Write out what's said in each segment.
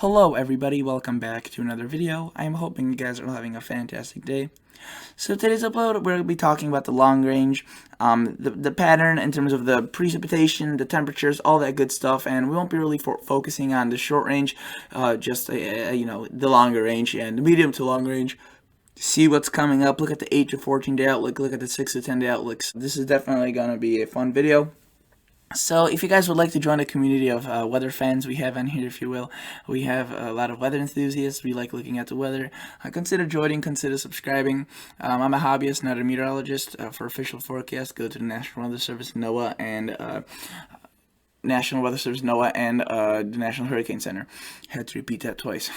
Hello everybody, welcome back to another video. I'm hoping you guys are having a fantastic day. So today's upload, we're going to be talking about the long range, the pattern in terms of the precipitation, the temperatures, all that good stuff, and we won't be really focusing on the short range, just the longer range and the medium to long range. See what's coming up, look at the 8 to 14 day outlook, look at the 6 to 10 day outlooks. This is definitely going to be a fun video. So if you guys would like to join a community of weather fans we have on here, if you will, we have a lot of weather enthusiasts. We like looking at the weather. Consider joining, consider subscribing. I'm a hobbyist, not a meteorologist. For official forecast, go to the National Weather Service, NOAA, and National Weather Service, NOAA, and the National Hurricane Center. Had to repeat that twice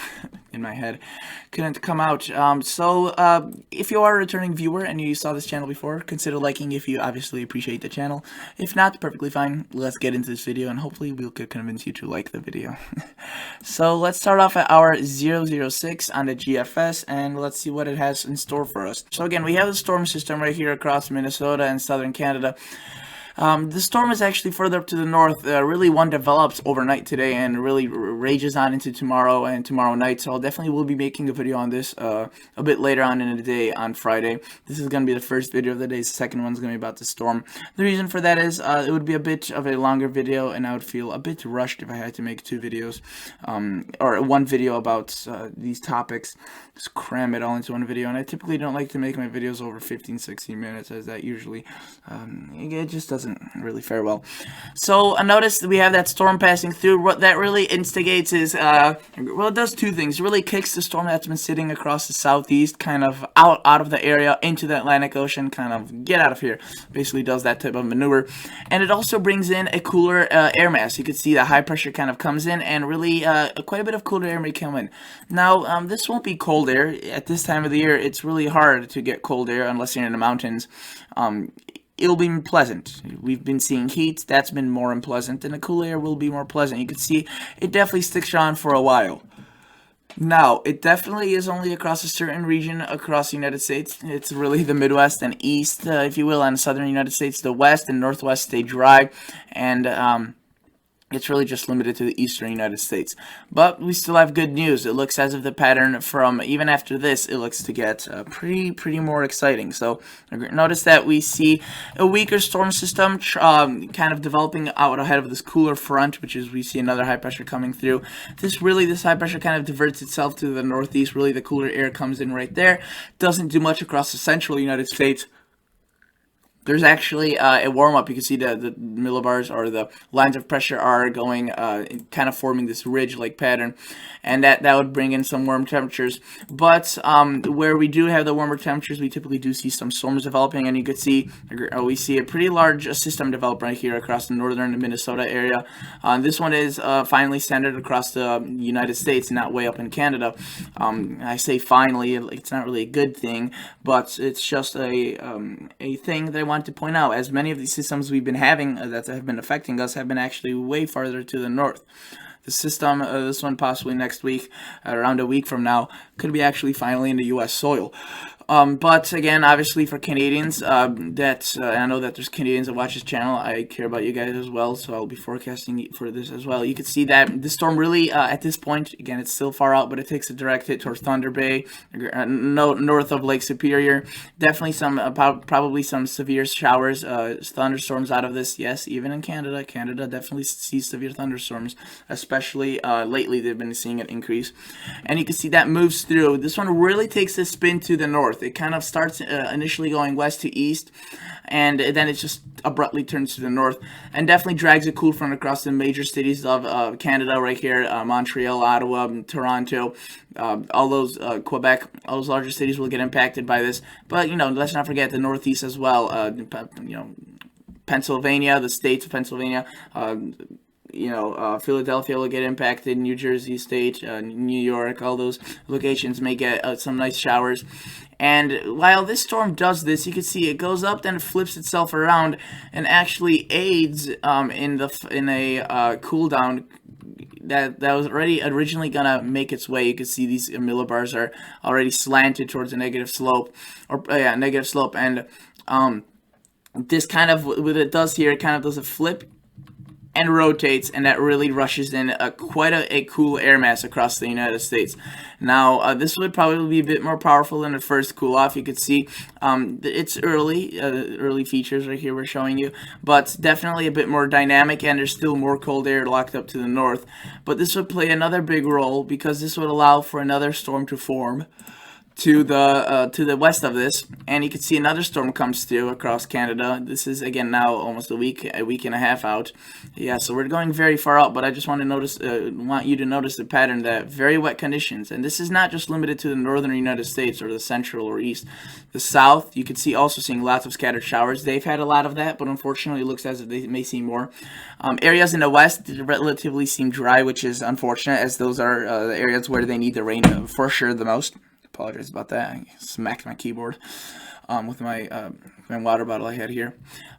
in my head. Couldn't come out. If you are a returning viewer and you saw this channel before, consider liking if you obviously appreciate the channel. If not, perfectly fine. Let's get into this video and hopefully we could convince you to like the video. So let's start off at hour 006 on the GFS and let's see what it has in store for us. So again, we have the storm system right here across Minnesota and southern Canada. The storm is actually further up to the north. Really, one develops overnight today and really rages on into tomorrow and tomorrow night. So I'll definitely will be making a video on this a bit later on in the day on Friday. This is going to be the first video of the day. The second one's going to be about the storm. The reason for that is it would be a bit of a longer video and I would feel a bit rushed if I had to make two videos or one video about these topics. Just cram it all into one video. And I typically don't like to make my videos over 15-16 minutes as that usually it just doesn't really fare well. So notice that we have that storm passing through. What that really instigates is it does two things. It really kicks the storm that's been sitting across the southeast kind of out of the area into the Atlantic Ocean, kind of get out of here. Basically does that type of maneuver. And it also brings in a cooler air mass. You can see the high pressure kind of comes in and really quite a bit of cooler air may come in. Now this won't be cold air. At this time of the year it's really hard to get cold air unless you're in the mountains. It'll be pleasant. We've been seeing heat. That's been more unpleasant, and the cool air will be more pleasant. You can see it definitely sticks around for a while. Now, it definitely is only across a certain region across the United States. It's really the Midwest and East, if you will, and southern United States. The West and Northwest stay dry, and it's really just limited to the eastern United States. But we still have good news. It looks as if the pattern from even after this, it looks to get pretty more exciting. So notice that we see a weaker storm system kind of developing out ahead of this cooler front, which is we see another high pressure coming through. This high pressure kind of diverts itself to the northeast. Really the cooler air comes in right there. Doesn't do much across the central United States. There's actually a warm-up. You can see the millibars or the lines of pressure are going, kind of forming this ridge-like pattern, and that would bring in some warm temperatures. But where we do have the warmer temperatures, we typically do see some storms developing, and you can see we see a pretty large system develop right here across the northern Minnesota area. This one is finally centered across the United States, not way up in Canada. I say finally, it's not really a good thing, but it's just a thing that I want to point out, as many of these systems we've been having that have been affecting us have been actually way farther to the north. The system, this one possibly next week, around a week from now, could be actually finally in the U.S. soil. But again, obviously for Canadians, I know that there's Canadians that watch this channel. I care about you guys as well, so I'll be forecasting for this as well. You can see that the storm really, at this point, again, it's still far out, but it takes a direct hit towards Thunder Bay, north of Lake Superior. Definitely some, probably some severe showers, thunderstorms out of this. Yes, even in Canada. Canada definitely sees severe thunderstorms, especially lately they've been seeing it increase. And you can see that moves through. This one really takes a spin to the north. It kind of starts initially going west to east, and then it just abruptly turns to the north, and definitely drags a cool front across the major cities of Canada right here, Montreal, Ottawa, Toronto, all those, Quebec, all those larger cities will get impacted by this. But, let's not forget the northeast as well, Pennsylvania, the states of Pennsylvania, Philadelphia will get impacted, New Jersey State, New York, all those locations may get some nice showers. And while this storm does this, you can see it goes up, then it flips itself around and actually aids in a cool down that was already originally gonna make its way. You can see these millibars are already slanted towards a negative slope, and this kind of what it does here, it kind of does a flip and rotates, and that really rushes in quite a cool air mass across the United States. Now, this would probably be a bit more powerful than the first cool off. You could see it's early features right here we're showing you, but definitely a bit more dynamic, and there's still more cold air locked up to the north. But this would play another big role because this would allow for another storm to form to the west of this, and you can see another storm comes through across Canada. This is again now almost a week and a half out. Yeah, so we're going very far out, but I just want you to notice the pattern that very wet conditions, and this is not just limited to the northern United States or the central or east. The south, you can see also seeing lots of scattered showers. They've had a lot of that, but unfortunately it looks as if they may see more. Areas in the west relatively seem dry, which is unfortunate, as those are the areas where they need the rain for sure the most. Apologize about that. I smacked my keyboard with my water bottle I had here.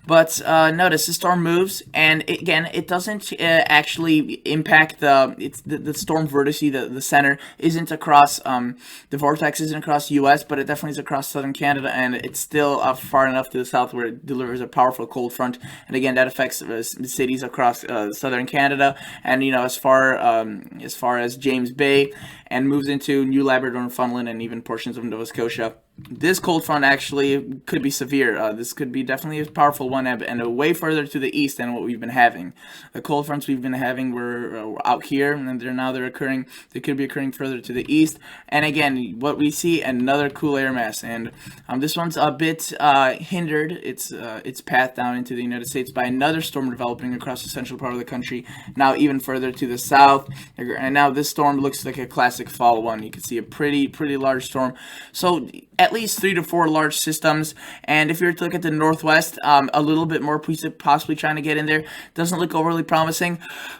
But notice the storm moves, and it doesn't actually impact the storm vertex. The center isn't across the vortex isn't across the U.S., but it definitely is across southern Canada, and it's still far enough to the south where it delivers a powerful cold front. And again, that affects cities across southern Canada, and as far as James Bay, and moves into New Labrador, Newfoundland, and even portions of Nova Scotia. This cold front actually could be severe. This could be definitely a powerful one, and way further to the east than what we've been having. The cold fronts we've been having were out here, and they're occurring. They could be occurring further to the east. And again, what we see, another cool air mass, and this one's a bit hindered its path down into the United States by another storm developing across the central part of the country. Now even further to the south, and now this storm looks like a classic fall one. You can see a pretty large storm. So at least 3 to 4 large systems, and if you were to look at the northwest, a little bit more possibly trying to get in there. Doesn't look overly promising,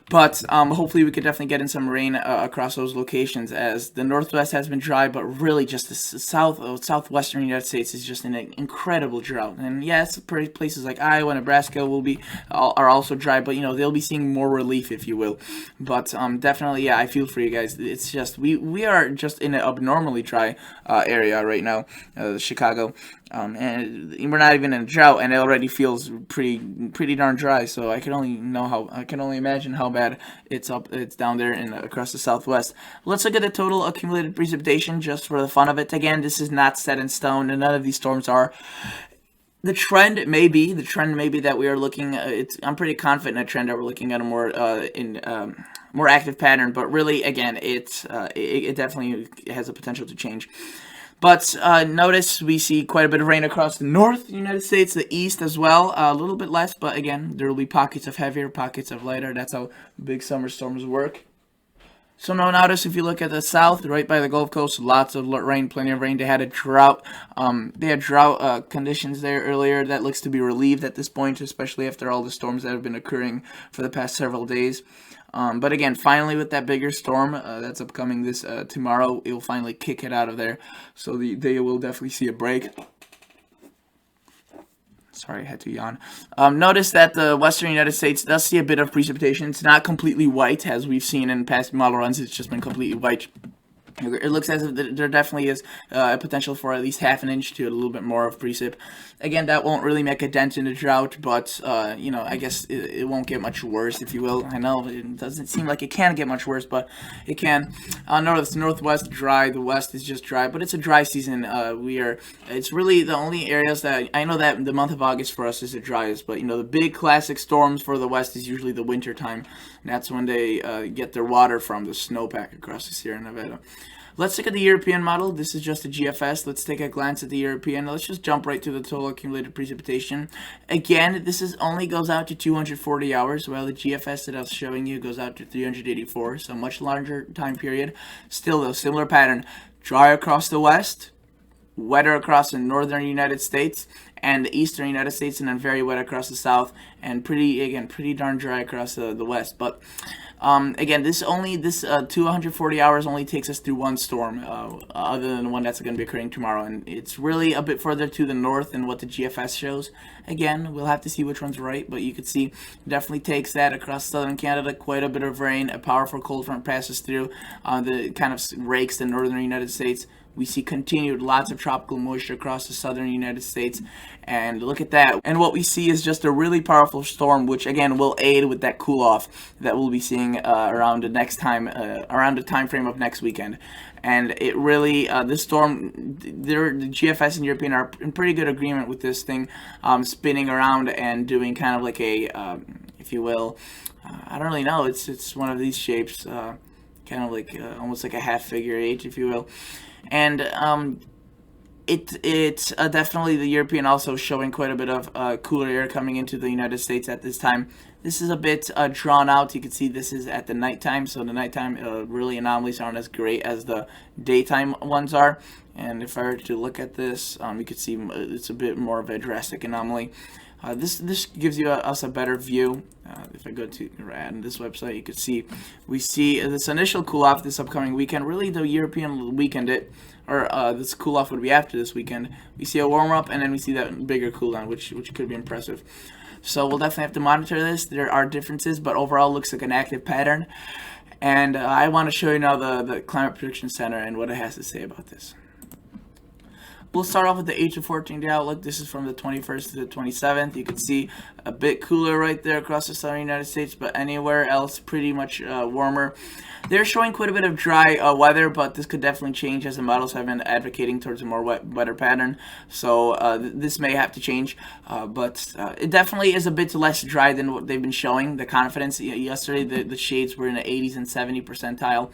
but hopefully we could definitely get in some rain across those locations, as the northwest has been dry, but really just the southwestern United States is just in an incredible drought. And yes, places like Iowa, Nebraska are also dry, but they'll be seeing more relief, if you will. But definitely, yeah, I feel for you guys. It's just we are just in an abnormally dry area right now, Chicago, and we're not even in a drought, and it already feels pretty darn dry. So I can only imagine how bad it's down there across the southwest. Let's look at the total accumulated precipitation just for the fun of it. Again, this is not set in stone, and none of these storms are. The trend may be that we are looking. I'm pretty confident in a trend that we're looking at a more active pattern. But really, again, it definitely has the potential to change. But notice we see quite a bit of rain across the north United States, the east as well, a little bit less. But again, there will be pockets of heavier, pockets of lighter. That's how big summer storms work. So now notice if you look at the south, right by the Gulf Coast, lots of rain, plenty of rain. They had a drought. They had drought conditions there earlier. That looks to be relieved at this point, especially after all the storms that have been occurring for the past several days. But again, finally with that bigger storm that's upcoming this tomorrow, it will finally kick it out of there. So they will definitely see a break. Sorry, I had to yawn. Notice that the western United States does see a bit of precipitation. It's not completely white, as we've seen in past model runs. It's just been completely white. It looks as if there definitely is a potential for at least half an inch to a little bit more of precip. Again, that won't really make a dent in the drought, but I guess it won't get much worse, if you will. I know it doesn't seem like it can get much worse, but it can. Notice the northwest dry, the west is just dry, but it's a dry season. It's really the only areas that I know that the month of August for us is the driest, but the big classic storms for the west is usually the winter time. And that's when they get their water from the snowpack across the Sierra Nevada. Let's look at the European model. This is just a GFS. Let's take a glance at the European. Let's just jump right to the total accumulated precipitation. Again, this only goes out to 240 hours, while the GFS that I was showing you goes out to 384, so much larger time period. Still, though, similar pattern. Dry across the west, wetter across the northern United States and the eastern United States, and then very wet across the south, and pretty darn dry across the west. But again, this 240 hours only takes us through one storm, other than the one that's going to be occurring tomorrow, and it's really a bit further to the north than what the GFS shows. Again, we'll have to see which one's right, but you could see definitely takes that across southern Canada. Quite a bit of rain, a powerful cold front passes through, that kind of rakes the northern United States. we see continued lots of tropical moisture across the southern United States. And look at that. And what we see is just a really powerful storm, which again will aid with that cool off that we'll be seeing around the time frame of next weekend. And it really, this storm, the GFS and European are in pretty good agreement with this thing spinning around and doing kind of like a, if you will, I don't really know, it's one of these shapes, kind of like almost like a half figure eight, if you will. And it's definitely the European also showing quite a bit of cooler air coming into the United States at this time. This is a bit drawn out. You can see this is at the nighttime, so the nighttime really anomalies aren't as great as the daytime ones are. And if I were to look at this, you could see it's a bit more of a drastic anomaly. This gives you us a better view. If I go to this website, you can see we see this initial cool off this upcoming weekend. Really, the European weekend this cool off would be after this weekend. We see a warm up, and then we see that bigger cool down, which could be impressive. So we'll definitely have to monitor this. There are differences, but overall looks like an active pattern. And I want to show you now the Climate Prediction Center and what it has to say about this. We'll start off with the 8 to 14 day outlook. This is from the 21st to the 27th. You can see a bit cooler right there across the southern United States, but anywhere else pretty much warmer. They're showing quite a bit of dry weather, but this could definitely change as the models have been advocating towards a more wetter pattern. So this may have to change, but it definitely is a bit less dry than what they've been showing. The confidence yesterday, the shades were in the 80s and 70 percentile.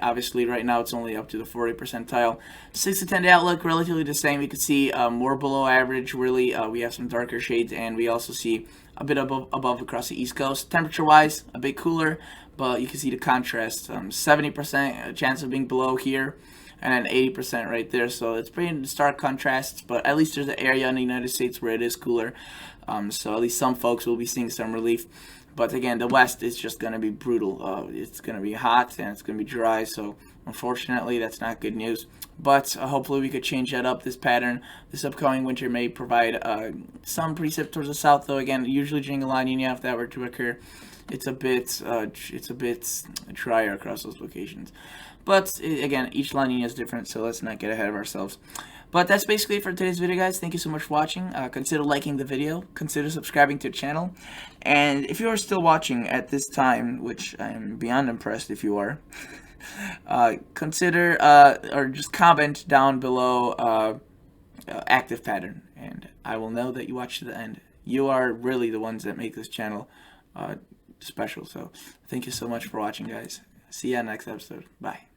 Obviously, right now it's only up to the 40 percentile. 6 to 10 day outlook, relatively the same. You can see more below average, really. We have some darker shades, and we also see a bit above across the East Coast. Temperature-wise, a bit cooler, but you can see the contrast. 70% chance of being below here, and then 80% right there. So it's pretty stark contrasts, but at least there's an area in the United States where it is cooler. So at least some folks will be seeing some relief. But again, the West is just going to be brutal. It's going to be hot and it's going to be dry. So unfortunately, that's not good news. But hopefully we could change that up. This pattern, this upcoming winter may provide some precip towards the south. Though again, usually during La Nina, if that were to occur, it's a bit drier across those locations. But again, each La Nina is different, so let's not get ahead of ourselves. But that's basically it for today's video, guys. Thank you so much for watching. Consider liking the video. Consider subscribing to the channel. And if you are still watching at this time, which I am beyond impressed if you are, consider or just comment down below active pattern. And I will know that you watched to the end. You are really the ones that make this channel special. So thank you so much for watching, guys. See you on the next episode. Bye.